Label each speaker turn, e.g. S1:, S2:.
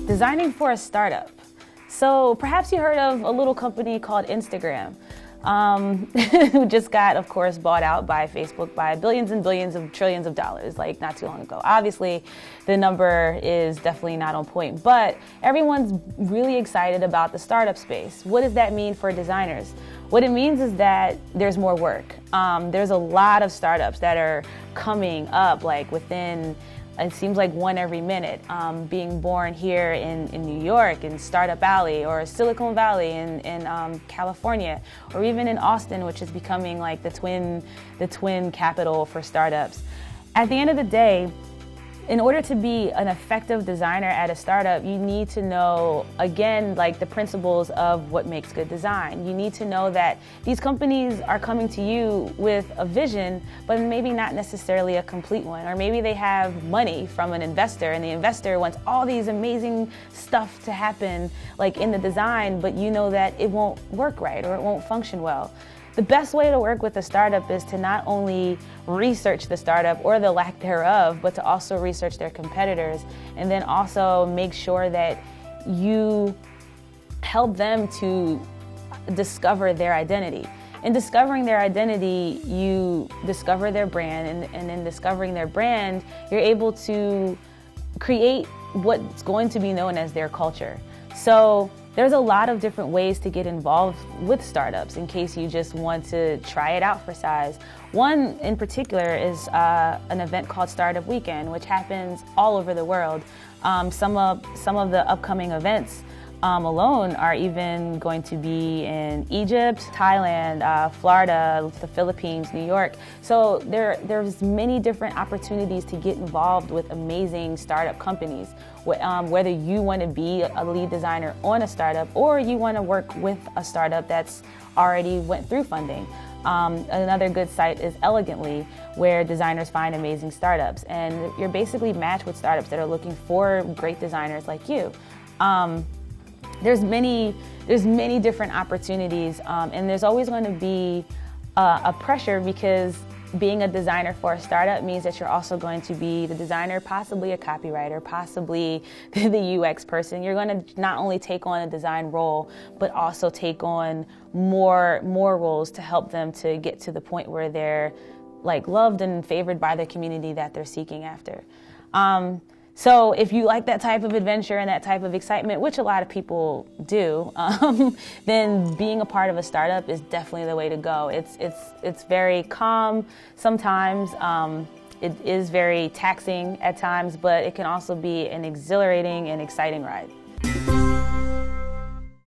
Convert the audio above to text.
S1: Designing for a startup. So perhaps you heard of a little company called Instagram, who just got, of course, bought out by Facebook by billions and billions of trillions of dollars, like not too long ago. Obviously, the number is definitely not on point, but everyone's really excited about the startup space. What does that mean for designers? What it means is that there's more work. There's a lot of startups that are coming up, like within, it seems like one every minute, being born here in New York, in Startup Alley, or Silicon Valley in California, or even in Austin, which is becoming like the twin capital for startups. At the end of the day, in order to be an effective designer at a startup, you need to know, again, like the principles of what makes good design. You need to know that these companies are coming to you with a vision, but maybe not necessarily a complete one. Or maybe they have money from an investor, and the investor wants all these amazing stuff to happen, like in the design, but you know that it won't work right or it won't function well. The best way to work with a startup is to not only research the startup or the lack thereof, but to also research their competitors, and then also make sure that you help them to discover their identity. In discovering their identity, you discover their brand, and in discovering their brand, you're able to create what's going to be known as their culture. So there's a lot of different ways to get involved with startups in case you just want to try it out for size. One in particular is an event called Startup Weekend, which happens all over the world. Some of the upcoming events alone are even going to be in Egypt, Thailand, Florida, the Philippines, New York. So there's many different opportunities to get involved with amazing startup companies. Whether you want to be a lead designer on a startup or you want to work with a startup that's already went through funding. Another good site is Elegantly, where designers find amazing startups, and you're basically matched with startups that are looking for great designers like you. There's many different opportunities, and there's always going to be a pressure, because being a designer for a startup means that you're also going to be the designer, possibly a copywriter, possibly the UX person. You're going to not only take on a design role, but also take on more roles to help them to get to the point where they're like loved and favored by the community that they're seeking after. So if you like that type of adventure and that type of excitement, which a lot of people do, then being a part of a startup is definitely the way to go. It's very calm sometimes. It is very taxing at times, but it can also be an exhilarating and exciting ride.